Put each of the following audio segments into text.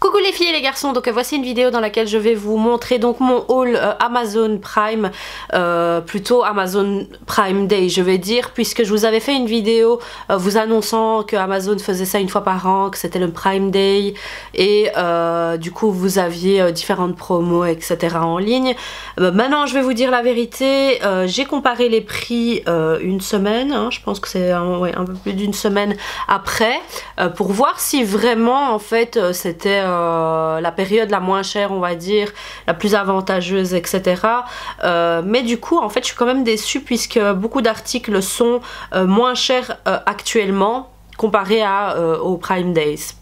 Coucou les filles et les garçons, donc voici une vidéo dans laquelle je vais vous montrer donc mon haul Amazon Prime, plutôt Amazon Prime Day je vais dire, puisque je vous avais fait une vidéo vous annonçant que Amazon faisait ça une fois par an, que c'était le Prime Day et du coup vous aviez différentes promos etc en ligne. Maintenant je vais vous dire la vérité, j'ai comparé les prix une semaine, hein, je pense que c'est un peu plus d'une semaine après, pour voir si vraiment en fait c'était la période la moins chère on va dire, la plus avantageuse etc. Mais du coup en fait je suis quand même déçue puisque beaucoup d'articles sont moins chers actuellement comparé aux Prime Days.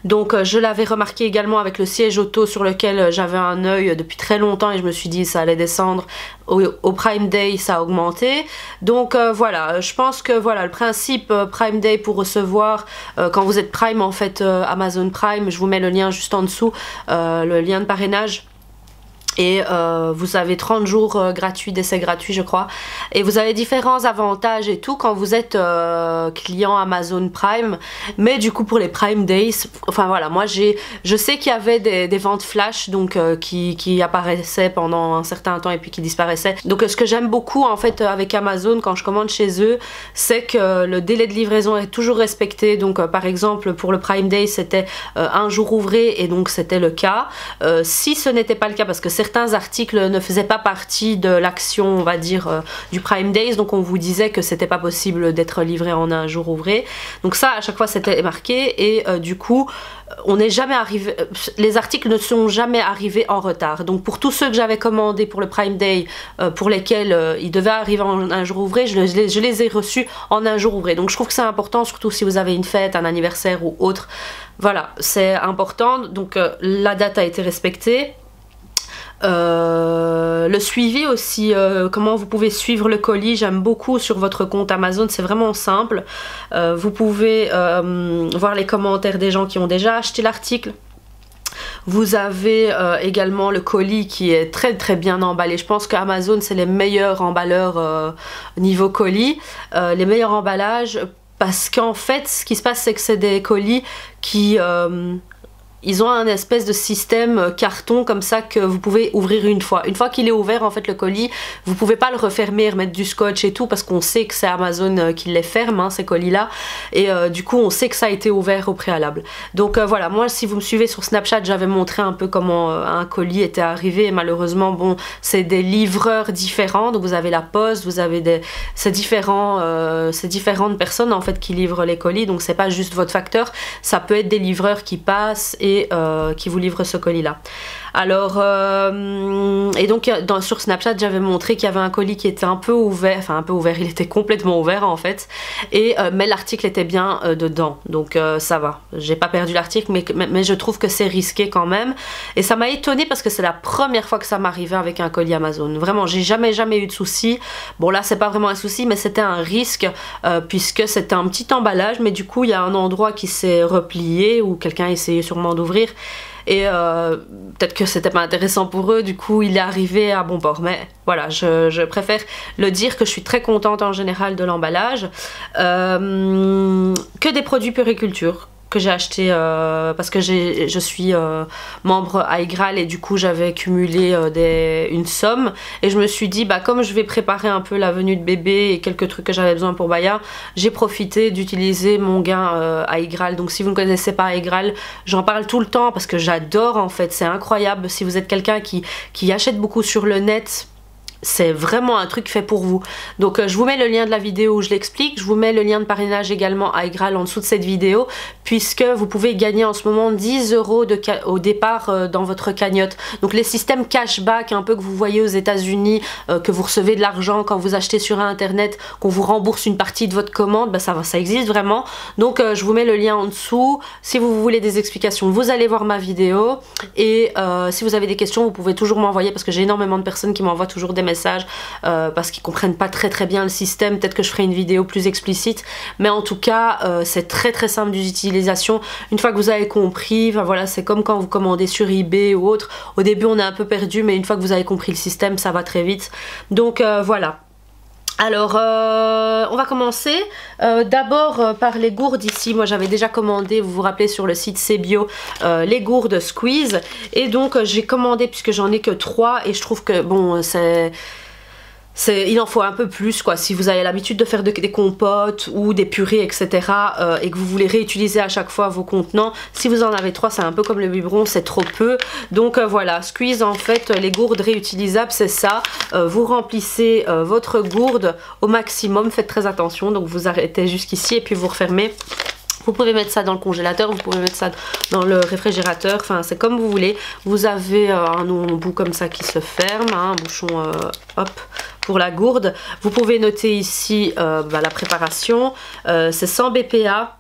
Donc je l'avais remarqué également avec le siège auto sur lequel j'avais un œil depuis très longtemps et je me suis dit ça allait descendre. Au Prime Day ça a augmenté. Donc voilà, je pense que voilà le principe Prime Day pour recevoir quand vous êtes Prime en fait Amazon Prime, je vous mets le lien juste en dessous, le lien de parrainage. Et vous avez 30 jours gratuits, d'essai gratuit je crois. Et vous avez différents avantages et tout quand vous êtes client Amazon Prime. Mais du coup pour les Prime Days, enfin voilà, moi je sais qu'il y avait des ventes flash donc qui apparaissaient pendant un certain temps et puis qui disparaissaient. Donc ce que j'aime beaucoup en fait avec Amazon quand je commande chez eux, c'est que le délai de livraison est toujours respecté. Donc par exemple pour le Prime Day c'était un jour ouvré et donc c'était le cas. Si ce n'était pas le cas parce que certains articles ne faisaient pas partie de l'action on va dire du Prime Days, donc on vous disait que c'était pas possible d'être livré en un jour ouvré, donc ça à chaque fois c'était marqué et du coup on n'est jamais arrivé, les articles ne sont jamais arrivés en retard. Donc pour tous ceux que j'avais commandés pour le Prime Day pour lesquels ils devaient arriver en un jour ouvré, je les ai reçus en un jour ouvré. Donc je trouve que c'est important, surtout si vous avez une fête, un anniversaire ou autre, voilà c'est important. Donc la date a été respectée. Le suivi aussi, comment vous pouvez suivre le colis, j'aime beaucoup sur votre compte Amazon, c'est vraiment simple. Vous pouvez voir les commentaires des gens qui ont déjà acheté l'article. Vous avez également le colis qui est très très bien emballé. Je pense qu'Amazon c'est les meilleurs emballeurs niveau colis, les meilleurs emballages, parce qu'en fait ce qui se passe c'est que c'est des colis qui... ils ont un espèce de système carton comme ça que vous pouvez ouvrir une fois. Une fois qu'il est ouvert en fait le colis, vous pouvez pas le refermer, remettre du scotch et tout parce qu'on sait que c'est Amazon qui les ferme hein, ces colis là. Et du coup on sait que ça a été ouvert au préalable. Donc voilà, moi si vous me suivez sur Snapchat j'avais montré un peu comment un colis était arrivé et malheureusement bon c'est des livreurs différents. Donc vous avez la poste, vous avez ces différentes personnes en fait qui livrent les colis. Donc c'est pas juste votre facteur, ça peut être des livreurs qui passent et qui vous livre ce colis là. Alors et donc sur Snapchat j'avais montré qu'il y avait un colis qui était un peu ouvert, enfin un peu ouvert, il était complètement ouvert en fait et mais l'article était bien dedans, donc ça va, j'ai pas perdu l'article mais je trouve que c'est risqué quand même et ça m'a étonnée parce que c'est la première fois que ça m'arrivait avec un colis Amazon. Vraiment j'ai jamais eu de soucis. Bon là c'est pas vraiment un souci mais c'était un risque puisque c'était un petit emballage mais du coup il y a un endroit qui s'est replié ou quelqu'un essayait sûrement d'ouvrir et peut-être que c'était pas intéressant pour eux, du coup il est arrivé à bon port. Mais voilà, je préfère le dire que je suis très contente en général de l'emballage. Que des produits puriculture que j'ai acheté parce que je suis membre iGraal et du coup j'avais cumulé une somme et je me suis dit bah comme je vais préparer un peu la venue de bébé et quelques trucs que j'avais besoin pour Baya, j'ai profité d'utiliser mon gain iGraal. Donc si vous ne connaissez pas iGraal, j'en parle tout le temps parce que j'adore en fait, c'est incroyable. Si vous êtes quelqu'un qui achète beaucoup sur le net, c'est vraiment un truc fait pour vous. Donc je vous mets le lien de la vidéo où je l'explique, je vous mets le lien de parrainage également à iGraal en dessous de cette vidéo, puisque vous pouvez gagner en ce moment 10 € au départ dans votre cagnotte. Donc les systèmes cashback un peu que vous voyez aux États-Unis, que vous recevez de l'argent quand vous achetez sur internet, qu'on vous rembourse une partie de votre commande, bah ça existe vraiment. Donc je vous mets le lien en dessous. Si vous voulez des explications, vous allez voir ma vidéo et si vous avez des questions, vous pouvez toujours m'envoyer parce que j'ai énormément de personnes qui m'envoient toujours des messages parce qu'ils comprennent pas très bien le système. Peut-être que je ferai une vidéo plus explicite, mais en tout cas c'est très simple d'utilisation. Une fois que vous avez compris, enfin, voilà, c'est comme quand vous commandez sur eBay ou autre, au début on est un peu perdu mais une fois que vous avez compris le système ça va très vite. Donc voilà. Alors, on va commencer d'abord par les gourdes ici. Moi, j'avais déjà commandé, vous vous rappelez, sur le site Cbio, les gourdes Squeeze. Et donc, j'ai commandé, puisque j'en ai que 3, et je trouve que, bon, il en faut un peu plus quoi. Si vous avez l'habitude de faire des compotes ou des purées etc. Et que vous voulez réutiliser à chaque fois vos contenants, si vous en avez 3, c'est un peu comme le biberon, c'est trop peu. Donc voilà, Squeeze en fait, les gourdes réutilisables c'est ça. Vous remplissez votre gourde au maximum, faites très attention, donc vous arrêtez jusqu'ici et puis vous refermez. Vous pouvez mettre ça dans le congélateur, vous pouvez mettre ça dans le réfrigérateur, enfin c'est comme vous voulez. Vous avez un bout comme ça qui se ferme, hein, un bouchon hop pour la gourde. Vous pouvez noter ici la préparation, c'est 100 BPA.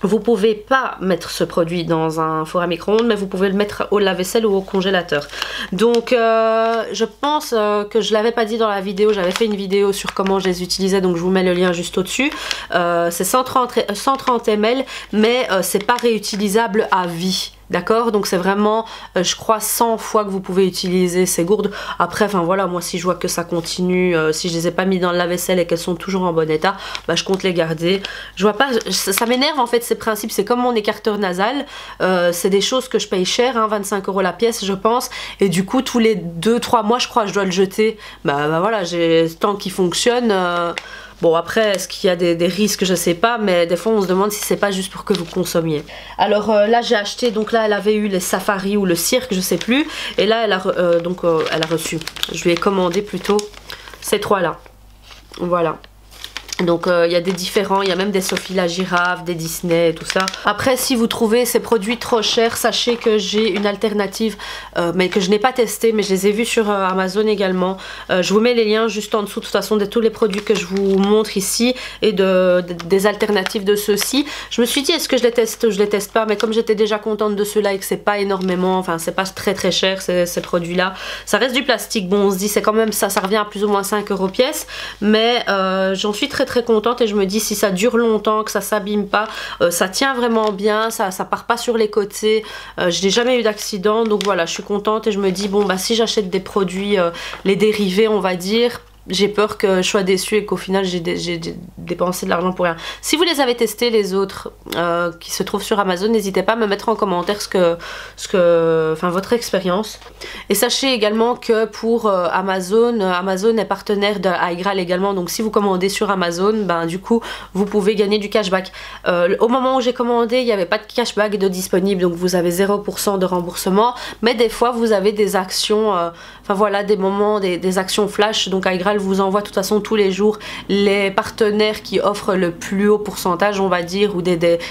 Vous pouvez pas mettre ce produit dans un four à micro-ondes, mais vous pouvez le mettre au lave-vaisselle ou au congélateur. Donc je pense que je l'avais pas dit dans la vidéo, j'avais fait une vidéo sur comment je les utilisais, donc je vous mets le lien juste au-dessus. C'est 130 ml, mais c'est pas réutilisable à vie. D'accord, donc c'est vraiment je crois 100 fois que vous pouvez utiliser ces gourdes. Après enfin voilà, moi si je vois que ça continue, si je les ai pas mis dans le lave-vaisselle et qu'elles sont toujours en bon état, bah je compte les garder. Je vois pas, ça m'énerve en fait ces principes, c'est comme mon écarteur nasal, c'est des choses que je paye cher, hein, 25 € la pièce je pense, et du coup tous les 2-3 mois je crois je dois le jeter. Bah voilà, j'ai tant qu'il fonctionne. Bon après, est-ce qu'il y a des risques, je sais pas, mais des fois on se demande si c'est pas juste pour que vous consommiez. Alors là j'ai acheté, donc là elle avait eu les safaris ou le cirque, je sais plus, et là elle a, elle a reçu, je lui ai commandé plutôt ces 3 là, voilà. Donc il y a des différents, il y a même des Sophie la girafe, des Disney et tout ça. Après si vous trouvez ces produits trop chers, sachez que j'ai une alternative mais que je n'ai pas testé, mais je les ai vus sur Amazon également. Je vous mets les liens juste en dessous de toute façon de tous les produits que je vous montre ici et des alternatives de ceux-ci. Je me suis dit est-ce que je les teste ou je les teste pas, mais comme j'étais déjà contente de ceux-là et que c'est pas énormément, enfin c'est pas très cher ces produits-là. Ça reste du plastique, bon on se dit c'est quand même ça revient à plus ou moins 5 € pièce, mais j'en suis très contente et je me dis si ça dure longtemps, que ça s'abîme pas, ça tient vraiment bien, ça part pas sur les côtés, je n'ai jamais eu d'accident, donc voilà je suis contente et je me dis bon bah si j'achète des produits, les dérivés on va dire, j'ai peur que je sois déçue et qu'au final j'ai dépensé de l'argent pour rien. Si vous les avez testés les autres qui se trouvent sur Amazon, n'hésitez pas à me mettre en commentaire votre expérience. Et sachez également que pour Amazon est partenaire de Aigral également, donc si vous commandez sur Amazon, ben du coup vous pouvez gagner du cashback. Au moment où j'ai commandé, il n'y avait pas de cashback de disponible, donc vous avez 0% de remboursement, mais des fois vous avez des actions, enfin voilà, des moments, des actions flash, donc Aigral vous envoie de toute façon tous les jours les partenaires qui offrent le plus haut pourcentage on va dire, ou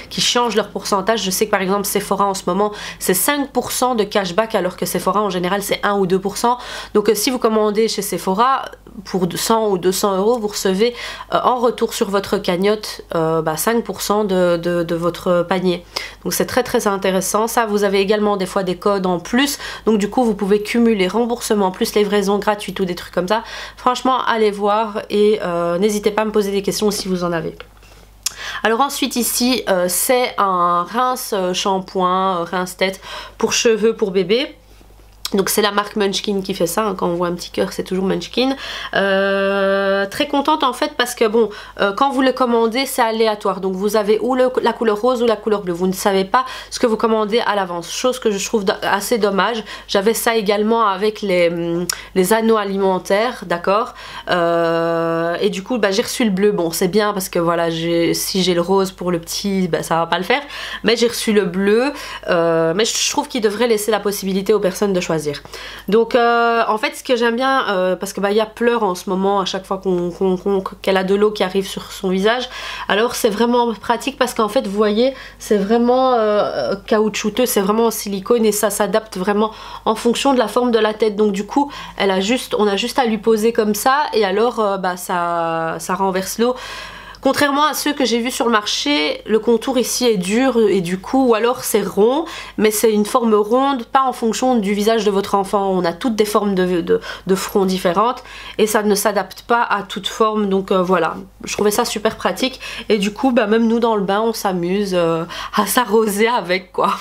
qui changent leur pourcentage. Je sais que par exemple Sephora en ce moment c'est 5% de cashback, alors que Sephora en général c'est 1 ou 2%. Donc si vous commandez chez Sephora pour 100 ou 200 €, vous recevez en retour sur votre cagnotte 5% de votre panier. Donc c'est très intéressant ça. Vous avez également des fois des codes en plus, donc du coup vous pouvez cumuler remboursement plus livraison gratuite ou des trucs comme ça. Franchement allez voir et n'hésitez pas à me poser des questions si vous en avez. Alors ensuite ici c'est un rince shampoing, rince tête pour cheveux pour bébé. Donc c'est la marque Munchkin qui fait ça, hein. Quand on voit un petit cœur c'est toujours Munchkin. Très contente en fait parce que bon, quand vous le commandez c'est aléatoire, donc vous avez ou la couleur rose ou la couleur bleue, vous ne savez pas ce que vous commandez à l'avance, chose que je trouve assez dommage. J'avais ça également avec les anneaux alimentaires, d'accord, et du coup j'ai reçu le bleu. Bon c'est bien parce que voilà, si j'ai le rose pour le petit, ça va pas le faire, mais j'ai reçu le bleu, mais je trouve qu'il devrait laisser la possibilité aux personnes de choisir. Donc en fait ce que j'aime bien, parce que y a Pleur en ce moment à chaque fois qu'elle a de l'eau qui arrive sur son visage, alors c'est vraiment pratique parce qu'en fait vous voyez c'est vraiment caoutchouteux, c'est vraiment en silicone et ça s'adapte vraiment en fonction de la forme de la tête. Donc du coup on a juste à lui poser comme ça et alors ça renverse l'eau. Contrairement à ceux que j'ai vus sur le marché, le contour ici est dur et du coup, ou alors c'est rond, mais c'est une forme ronde, pas en fonction du visage de votre enfant. On a toutes des formes de front différentes et ça ne s'adapte pas à toute forme, donc voilà. Je trouvais ça super pratique et du coup, même nous dans le bain, on s'amuse à s'arroser avec quoi.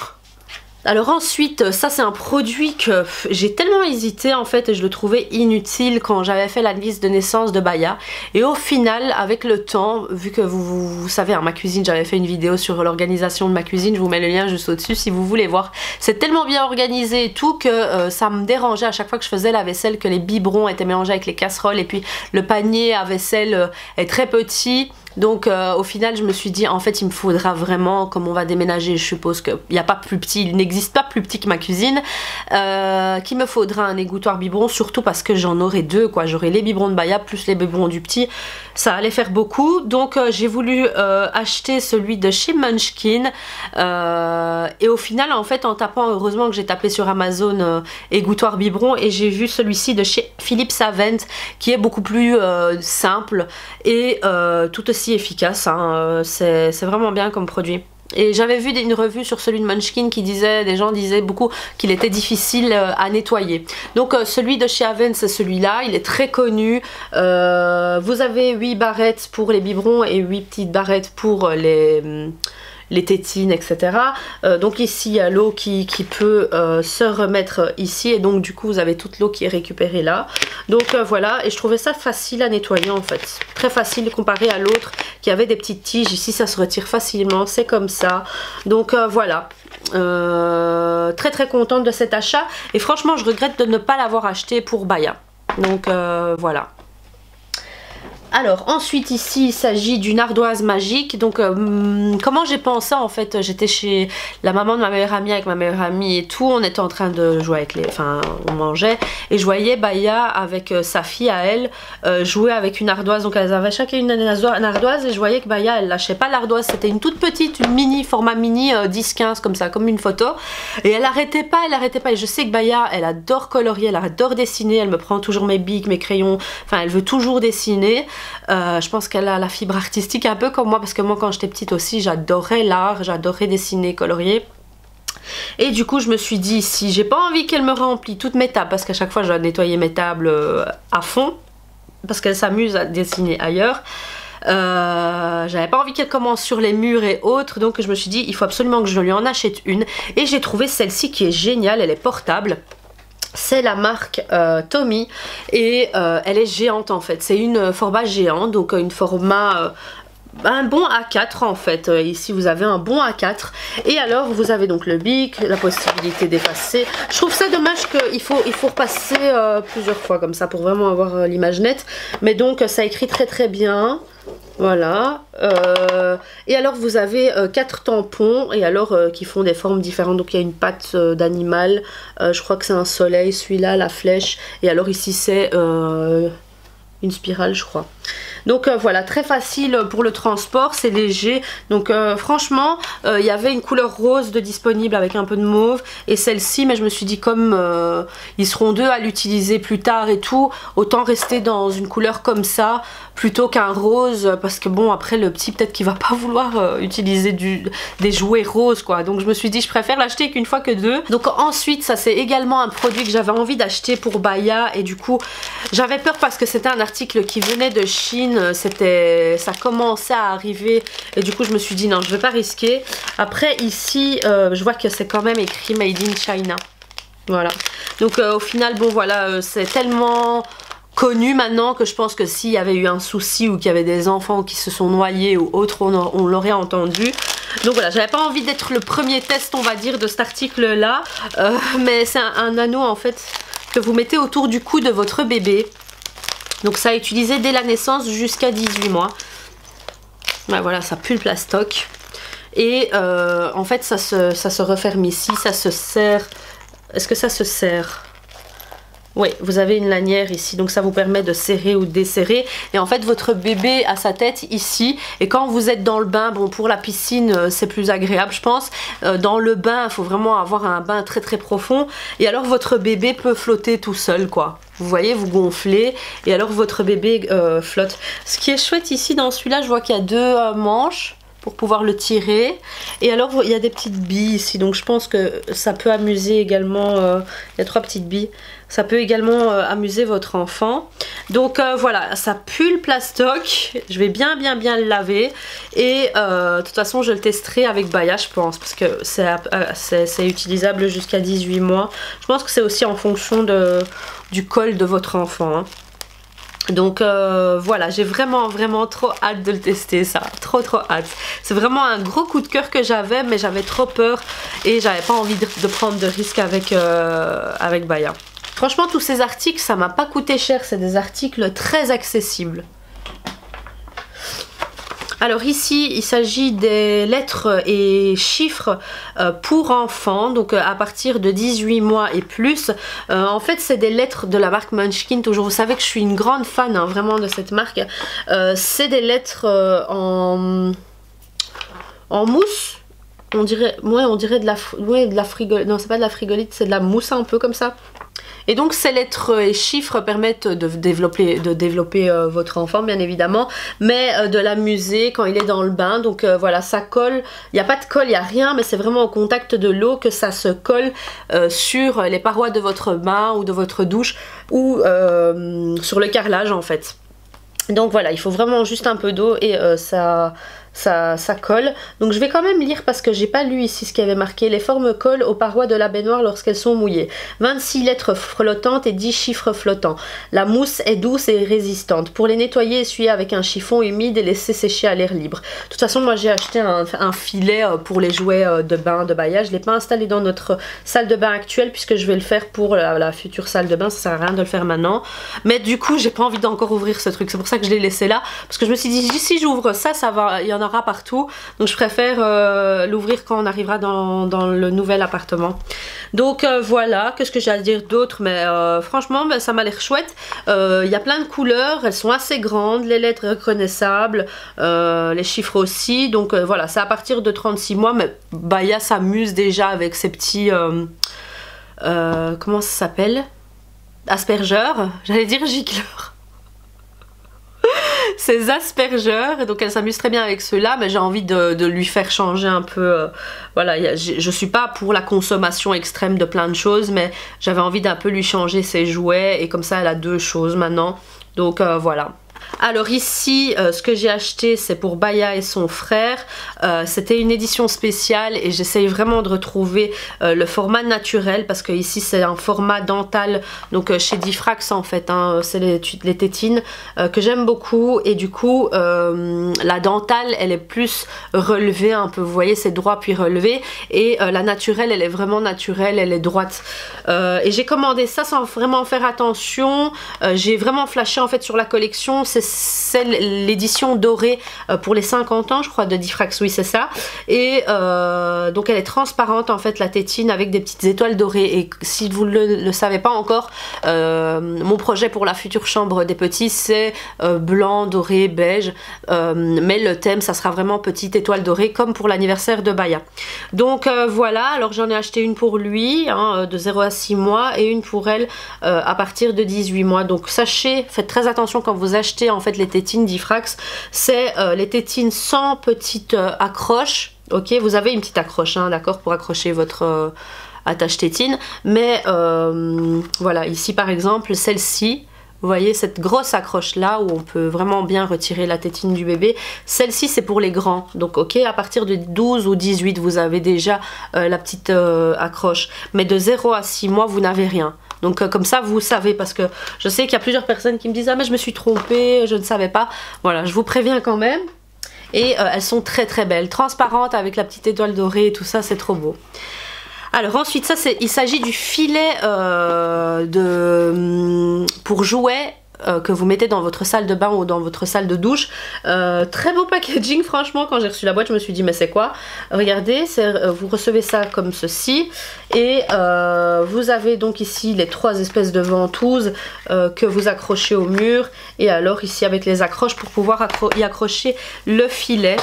Alors ensuite, ça c'est un produit que j'ai tellement hésité en fait et je le trouvais inutile quand j'avais fait la liste de naissance de Baya. Et au final, avec le temps, vu que vous savez, hein, ma cuisine, j'avais fait une vidéo sur l'organisation de ma cuisine, je vous mets le lien juste au-dessus si vous voulez voir. C'est tellement bien organisé et tout que ça me dérangeait à chaque fois que je faisais la vaisselle que les biberons étaient mélangés avec les casseroles et puis le panier à vaisselle est très petit. Donc au final je me suis dit en fait il me faudra vraiment, comme on va déménager, je suppose qu'il n'y a pas plus petit, il n'existe pas plus petit que ma cuisine, qu'il me faudra un égouttoir biberon, surtout parce que j'en aurai deux quoi, j'aurai les biberons de Baya plus les biberons du petit, ça allait faire beaucoup. Donc j'ai voulu acheter celui de chez Munchkin et au final en fait en tapant, heureusement que j'ai tapé sur Amazon égouttoir biberon et j'ai vu celui-ci de chez Philips Avent qui est beaucoup plus simple et tout aussi efficace, hein. C'est vraiment bien comme produit. Et j'avais vu une revue sur celui de Munchkin qui disait, des gens disaient beaucoup qu'il était difficile à nettoyer. Donc celui de chez Avent c'est celui-là, il est très connu. Vous avez 8 barrettes pour les biberons et 8 petites barrettes pour les tétines, etc. Donc ici il y a l'eau qui peut se remettre ici et donc du coup vous avez toute l'eau qui est récupérée là. Donc voilà, et je trouvais ça facile à nettoyer en fait, très facile comparé à l'autre qui avait des petites tiges. Ici ça se retire facilement, c'est comme ça. Donc voilà, très très contente de cet achat et franchement je regrette de ne pas l'avoir acheté pour Baya. Donc voilà. Alors ensuite ici il s'agit d'une ardoise magique. Donc comment j'ai pensé en fait, j'étais chez la maman de ma meilleure amie avec ma meilleure amie et tout, on était en train de jouer avec les, enfin on mangeait et je voyais Baya avec sa fille à elle jouer avec une ardoise. Donc elles avaient chacun une ardoise et je voyais que Baya elle lâchait pas l'ardoise, c'était une toute petite, une mini, format mini 10-15 comme ça, comme une photo, et elle arrêtait pas et je sais que Baya elle adore colorier, elle adore dessiner, elle me prend toujours mes bics, mes crayons, enfin elle veut toujours dessiner. Je pense qu'elle a la fibre artistique un peu comme moi, parce que moi quand j'étais petite aussi j'adorais l'art, j'adorais dessiner, colorier. Et du coup je me suis dit, si j'ai pas envie qu'elle me remplit toutes mes tables, parce qu'à chaque fois je dois nettoyer mes tables à fond parce qu'elle s'amuse à dessiner ailleurs, j'avais pas envie qu'elle commence sur les murs et autres, donc je me suis dit il faut absolument que je lui en achète une. Et j'ai trouvé celle-ci qui est géniale, elle est portable. C'est la marque Tommy et elle est géante en fait, c'est une format géant, donc une format un bon A4 en fait. Ici vous avez un bon A4 et alors vous avez donc le bic, la possibilité d'effacer. Je trouve ça dommage qu'il faut repasser plusieurs fois comme ça pour vraiment avoir l'image nette, mais donc ça écrit très très bien. Voilà, et alors vous avez 4 tampons et alors qui font des formes différentes. Donc il y a une patte d'animal, je crois que c'est un soleil celui-là, la flèche, et alors ici c'est une spirale je crois. Donc voilà, très facile pour le transport, c'est léger. Donc franchement, il y avait une couleur rose de disponible avec un peu de mauve et celle-ci, mais je me suis dit comme ils seront deux à l'utiliser plus tard et tout, autant rester dans une couleur comme ça plutôt qu'un rose, parce que bon après le petit peut-être qu'il va pas vouloir utiliser des jouets roses quoi. Donc je me suis dit je préfère l'acheter qu'une fois que deux. Donc ensuite ça c'est également un produit que j'avais envie d'acheter pour Baya et du coup j'avais peur parce que c'était un article qui venait de Chine, ça commençait à arriver et du coup je me suis dit non je vais pas risquer. Après ici je vois que c'est quand même écrit Made in China, voilà. Donc au final bon voilà, c'est tellement connu maintenant que je pense que s'il y avait eu un souci ou qu'il y avait des enfants qui se sont noyés ou autre, on l'aurait entendu. Donc voilà, j'avais pas envie d'être le premier test on va dire de cet article là, mais c'est un anneau en fait que vous mettez autour du cou de votre bébé. Donc ça a utilisé dès la naissance jusqu'à 18 mois. Ouais, voilà, ça pue le plastoc. Et en fait ça se referme ici, ça se serre. Est-ce que ça se serre? Oui, vous avez une lanière ici, donc ça vous permet de serrer ou de desserrer. Et en fait, votre bébé a sa tête ici. Et quand vous êtes dans le bain, bon, pour la piscine, c'est plus agréable, je pense. Dans le bain, il faut vraiment avoir un bain très très profond. Et alors, votre bébé peut flotter tout seul, quoi. Vous voyez, vous gonflez. Et alors, votre bébé flotte. Ce qui est chouette ici, dans celui-là, je vois qu'il y a deux manches pour pouvoir le tirer. Et alors il y a des petites billes ici, donc je pense que ça peut amuser également, il y a 3 petites billes, ça peut également amuser votre enfant. Donc voilà, ça pue le plastoc, je vais bien le laver. Et de toute façon je le testerai avec Baya, je pense, parce que c'est utilisable jusqu'à 18 mois. Je pense que c'est aussi en fonction du col de votre enfant, hein. Donc voilà, j'ai vraiment trop hâte de le tester, ça, trop hâte. C'est vraiment un gros coup de cœur que j'avais, mais j'avais trop peur et j'avais pas envie de prendre de risques avec Baya. Franchement, tous ces articles, ça m'a pas coûté cher, c'est des articles très accessibles. Alors ici, il s'agit des lettres et chiffres pour enfants, donc à partir de 18 mois et plus. En fait, c'est des lettres de la marque Munchkin. Toujours, vous savez que je suis une grande fan, hein, vraiment, de cette marque. C'est des lettres en mousse. On dirait de la frigolite. Non, c'est pas de la frigolite, c'est de la mousse un peu comme ça. Et donc ces lettres et chiffres permettent de développer votre enfant, bien évidemment, mais de l'amuser quand il est dans le bain. Donc voilà, ça colle, il n'y a pas de colle, il n'y a rien, mais c'est vraiment au contact de l'eau que ça se colle sur les parois de votre bain ou de votre douche, ou sur le carrelage en fait. Donc voilà, il faut vraiment juste un peu d'eau et ça colle. Donc je vais quand même lire parce que j'ai pas lu ici ce qui avait marqué. Les formes collent aux parois de la baignoire lorsqu'elles sont mouillées. 26 lettres flottantes et 10 chiffres flottants. La mousse est douce et résistante. Pour les nettoyer, essuyer avec un chiffon humide et laisser sécher à l'air libre. De toute façon, moi j'ai acheté un filet pour les jouets de bain de Baya. Je l'ai pas installé dans notre salle de bain actuelle puisque je vais le faire pour la future salle de bain. Ça sert à rien de le faire maintenant. Mais du coup, j'ai pas envie d'encore ouvrir ce truc. C'est pour ça que je l'ai laissé là. Parce que je me suis dit, si j'ouvre ça, il y en aura partout, donc je préfère l'ouvrir quand on arrivera dans le nouvel appartement. Donc voilà, qu'est-ce que j'ai à dire d'autre, mais franchement ça m'a l'air chouette. Il y a plein de couleurs, elles sont assez grandes, les lettres reconnaissables, les chiffres aussi. Donc voilà, c'est à partir de 36 mois, mais Baya s'amuse déjà avec ces petits comment ça s'appelle, aspergeurs, j'allais dire gicleurs. Ces aspergeurs, et donc elle s'amuse très bien avec ceux-là, mais j'ai envie de lui faire changer un peu, voilà, je suis pas pour la consommation extrême de plein de choses, mais j'avais envie d'un peu lui changer ses jouets, et comme ça elle a 2 choses maintenant, donc voilà. Alors ici, ce que j'ai acheté, c'est pour Baya et son frère. C'était une édition spéciale et j'essaye vraiment de retrouver le format naturel, parce que ici c'est un format dental, donc chez Diffrax en fait, hein, c'est les tétines que j'aime beaucoup, et du coup la dentale elle est plus relevée un peu, vous voyez, c'est droit puis relevé, et la naturelle elle est vraiment naturelle, elle est droite. Et j'ai commandé ça sans vraiment faire attention, j'ai vraiment flashé en fait sur la collection. C'est l'édition dorée pour les 50 ans je crois de Diffrax, oui c'est ça. Et donc elle est transparente en fait, la tétine, avec des petites étoiles dorées. Et si vous ne le savez pas encore, mon projet pour la future chambre des petits c'est blanc, doré, beige, mais le thème ça sera vraiment petite étoile dorée comme pour l'anniversaire de Baya. Donc voilà, alors j'en ai acheté une pour lui, hein, de 0 à 6 mois, et une pour elle à partir de 18 mois. Donc sachez, faites très attention quand vous achetez en fait les tétines Diffrax, c'est les tétines sans petite accroche. Ok, vous avez une petite accroche, hein, d'accord, pour accrocher votre attache tétine, mais voilà, ici par exemple celle-ci, vous voyez cette grosse accroche là où on peut vraiment bien retirer la tétine du bébé, celle-ci c'est pour les grands. Donc ok, à partir de 12 ou 18 vous avez déjà la petite accroche, mais de 0 à 6 mois vous n'avez rien. Donc comme ça vous savez, parce que je sais qu'il y a plusieurs personnes qui me disent ah mais je me suis trompée, je ne savais pas. Voilà, je vous préviens quand même. Et elles sont très belles, transparentes avec la petite étoile dorée et tout ça, c'est trop beau. Alors ensuite ça il s'agit du filet pour jouets que vous mettez dans votre salle de bain ou dans votre salle de douche. Très beau packaging, franchement, quand j'ai reçu la boîte je me suis dit mais c'est quoi? Regardez, vous recevez ça comme ceci, et vous avez donc ici les 3 espèces de ventouses que vous accrochez au mur, et alors ici avec les accroches pour pouvoir y accrocher le filet.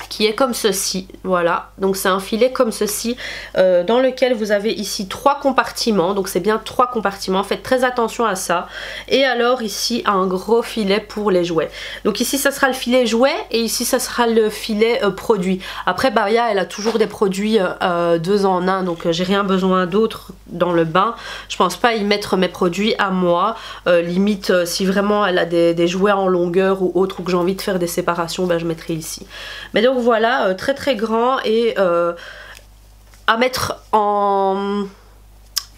qui est comme ceci. Voilà, donc c'est un filet comme ceci dans lequel vous avez ici 3 compartiments. Donc c'est bien 3 compartiments, faites très attention à ça. Et alors ici un gros filet pour les jouets. Donc ici ça sera le filet jouet et ici ça sera le filet produit. Après Baya elle a toujours des produits 2 en 1, donc j'ai rien besoin d'autre dans le bain. Je pense pas y mettre mes produits à moi. Limite si vraiment elle a des jouets en longueur ou autre, ou que j'ai envie de faire des séparations, ben, je mettrai ici. Mais donc voilà, très très grand et à mettre en...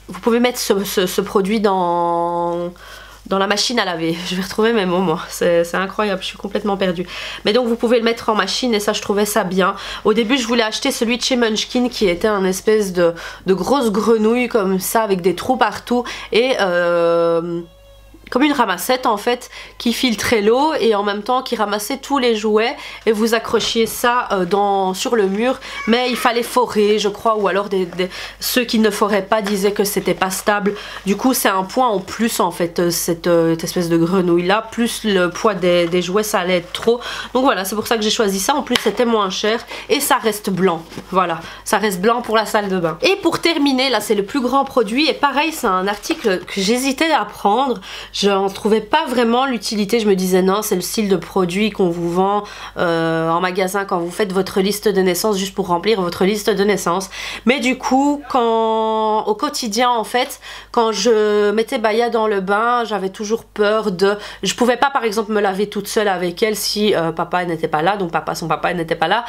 Vous pouvez mettre ce produit dans la machine à laver. Je vais retrouver mes mots moi, c'est incroyable, je suis complètement perdue. Mais donc vous pouvez le mettre en machine et ça je trouvais ça bien. Au début je voulais acheter celui de chez Munchkin qui était un espèce de grosse grenouille comme ça avec des trous partout et comme une ramassette en fait qui filtrait l'eau et en même temps qui ramassait tous les jouets et vous accrochiez ça sur le mur, mais il fallait forer je crois, ou alors ceux qui ne foraient pas disaient que c'était pas stable. Du coup c'est un point en plus en fait, cette espèce de grenouille là, plus le poids des jouets, ça allait être trop. Donc voilà, c'est pour ça que j'ai choisi ça. En plus c'était moins cher et ça reste blanc. Voilà, ça reste blanc pour la salle de bain. Et pour terminer, là c'est le plus grand produit et pareil c'est un article que j'hésitais à prendre. Je n'en trouvais pas vraiment l'utilité, je me disais non, c'est le style de produit qu'on vous vend en magasin quand vous faites votre liste de naissance, juste pour remplir votre liste de naissance. Mais du coup, au quotidien en fait, quand je mettais Baya dans le bain, j'avais toujours peur je pouvais pas par exemple me laver toute seule avec elle si papa n'était pas là, donc son papa n'était pas là.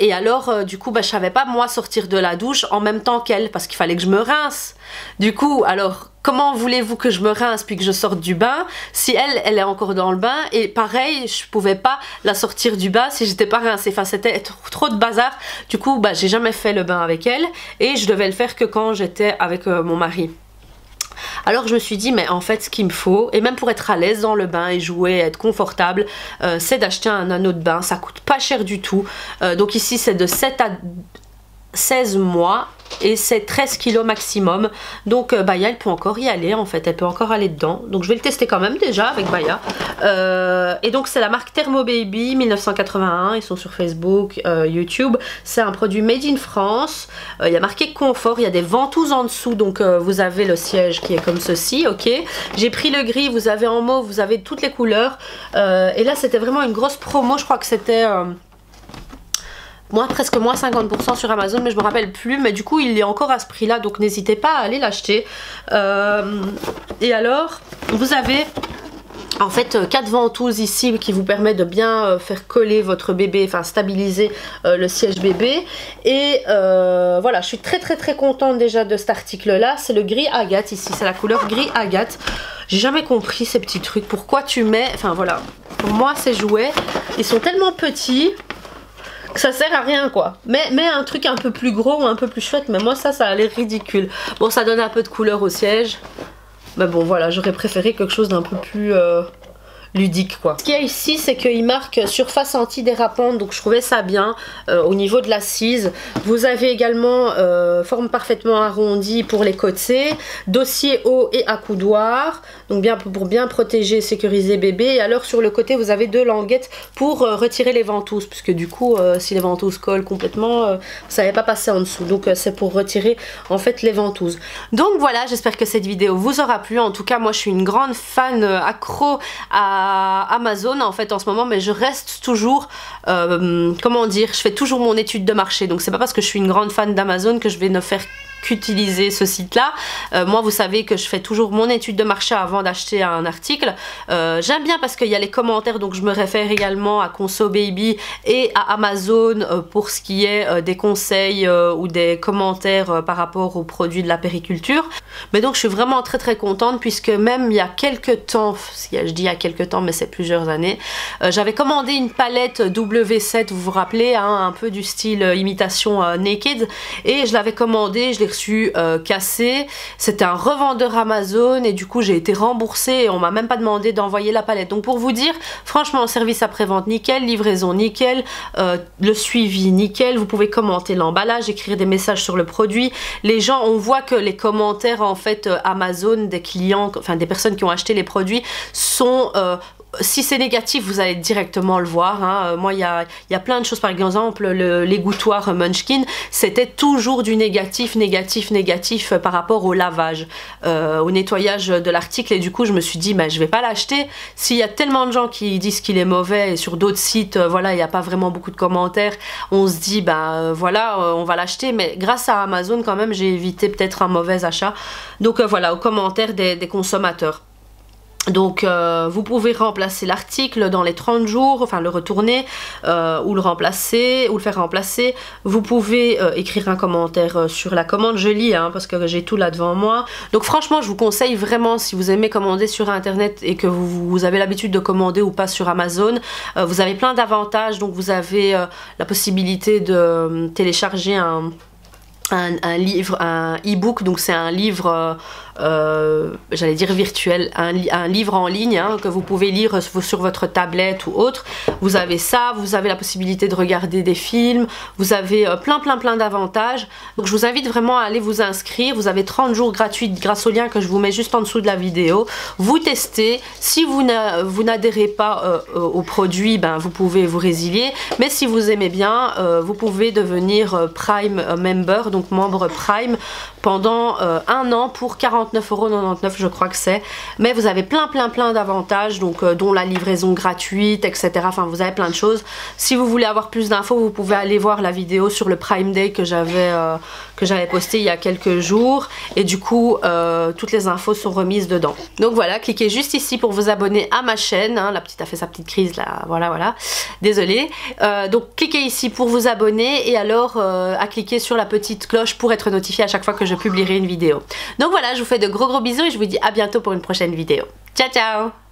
Et alors du coup, je savais pas moi sortir de la douche en même temps qu'elle, parce qu'il fallait que je me rince. Du coup, alors... Comment voulez-vous que je me rince puis que je sorte du bain si elle est encore dans le bain? Et pareil, je pouvais pas la sortir du bain si j'étais pas rincée. Enfin, c'était trop de bazar. Du coup, j'ai jamais fait le bain avec elle et je devais le faire que quand j'étais avec mon mari. Alors je me suis dit, mais en fait ce qu'il me faut, et même pour être à l'aise dans le bain et jouer, être confortable, c'est d'acheter un anneau de bain. Ça coûte pas cher du tout. Donc ici c'est de 7 à 16 mois et c'est 13 kg maximum. Donc Baya elle peut encore y aller en fait, elle peut encore aller dedans. Donc je vais le tester quand même déjà avec Baya. Et donc c'est la marque Thermo Baby 1981, ils sont sur Facebook, YouTube. C'est un produit made in France. Il y a marqué confort, il y a des ventouses en dessous, donc vous avez le siège qui est comme ceci, ok. J'ai pris le gris, vous avez en mauve, vous avez toutes les couleurs. Et là c'était vraiment une grosse promo, je crois que c'était... presque moins 50% sur Amazon, mais je me rappelle plus. Mais du coup il est encore à ce prix là, donc n'hésitez pas à aller l'acheter. Et alors vous avez en fait 4 ventouses ici qui vous permettent de bien faire coller votre bébé, enfin stabiliser le siège bébé. Et voilà, je suis très contente déjà de cet article là. C'est le gris agate ici, c'est la couleur gris agate. J'ai jamais compris ces petits trucs, pourquoi tu mets, enfin voilà, pour moi ces jouets ils sont tellement petits que ça sert à rien quoi. Mais un truc un peu plus gros ou un peu plus chouette, mais moi ça a l'air ridicule. Bon, ça donne un peu de couleur au siège, mais bon voilà, j'aurais préféré quelque chose d'un peu plus ludique quoi. Ce qu'il y a ici c'est qu'il marque surface antidérapante, donc je trouvais ça bien au niveau de l'assise. Vous avez également forme parfaitement arrondie pour les côtés, dossier haut et accoudoir, donc bien pour bien protéger et sécuriser bébé. Et alors sur le côté vous avez 2 languettes pour retirer les ventouses, puisque du coup si les ventouses collent complètement ça n'avait pas passé en dessous, donc c'est pour retirer en fait les ventouses. Donc voilà, j'espère que cette vidéo vous aura plu. En tout cas moi je suis une grande fan accro à Amazon en fait en ce moment, mais je reste toujours comment dire, je fais toujours mon étude de marché, donc c'est pas parce que je suis une grande fan d'Amazon que je vais ne faire qu'utiliser ce site là. Moi vous savez que je fais toujours mon étude de marché avant d'acheter un article. J'aime bien parce qu'il y a les commentaires, donc je me réfère également à Conso Baby et à Amazon pour ce qui est des conseils ou des commentaires par rapport aux produits de la périculture. Mais donc je suis vraiment très contente, puisque même il y a quelques temps, je dis il y a quelques temps mais c'est plusieurs années, j'avais commandé une palette W7, vous vous rappelez, hein, un peu du style imitation Naked, et je l'avais commandé, je l'ai reçu cassé. C'était un revendeur Amazon et du coup j'ai été remboursée et on m'a même pas demandé d'envoyer la palette. Donc pour vous dire, franchement service après-vente nickel, livraison nickel, le suivi nickel. Vous pouvez commenter l'emballage, écrire des messages sur le produit. Les gens, on voit que les commentaires en fait Amazon des clients, enfin des personnes qui ont acheté les produits sont si c'est négatif, vous allez directement le voir, hein. Moi il y a plein de choses, par exemple l'égouttoir Munchkin, c'était toujours du négatif par rapport au lavage, au nettoyage de l'article, et du coup je me suis dit bah, je vais pas l'acheter. S'il y a tellement de gens qui disent qu'il est mauvais, et sur d'autres sites voilà, il n'y a pas vraiment beaucoup de commentaires, on se dit bah voilà, on va l'acheter, mais grâce à Amazon quand même j'ai évité peut-être un mauvais achat. Donc voilà, aux commentaires des consommateurs. Donc vous pouvez remplacer l'article dans les 30 jours, enfin le retourner ou le remplacer ou le faire remplacer. Vous pouvez écrire un commentaire sur la commande, je lis hein, parce que j'ai tout là devant moi. Donc franchement je vous conseille vraiment, si vous aimez commander sur internet et que vous avez l'habitude de commander ou pas sur Amazon, vous avez plein d'avantages. Donc vous avez la possibilité de télécharger un livre, un e-book, donc c'est un livre j'allais dire virtuel, un livre en ligne hein, que vous pouvez lire sur votre tablette ou autre. Vous avez ça, vous avez la possibilité de regarder des films, vous avez plein d'avantages. Donc je vous invite vraiment à aller vous inscrire. Vous avez 30 jours gratuits grâce au lien que je vous mets juste en dessous de la vidéo. Vous testez, si vous n'adhérez pas au produit, ben, vous pouvez vous résilier, mais si vous aimez bien, vous pouvez devenir Prime Member, donc membre Prime, pendant un an pour 49,99 € je crois que c'est. Mais vous avez plein d'avantages, donc dont la livraison gratuite, etc. Enfin vous avez plein de choses. Si vous voulez avoir plus d'infos, vous pouvez aller voir la vidéo sur le Prime Day que j'avais posté il y a quelques jours. Et du coup toutes les infos sont remises dedans. Donc voilà, cliquez juste ici pour vous abonner à ma chaîne, hein. La petite a fait sa petite crise là, voilà, désolée. Donc cliquez ici pour vous abonner et alors à cliquer sur la petite cloche pour être notifié à chaque fois que je publierai une vidéo. Donc voilà, je vous fais de gros bisous et je vous dis à bientôt pour une prochaine vidéo. Ciao ciao!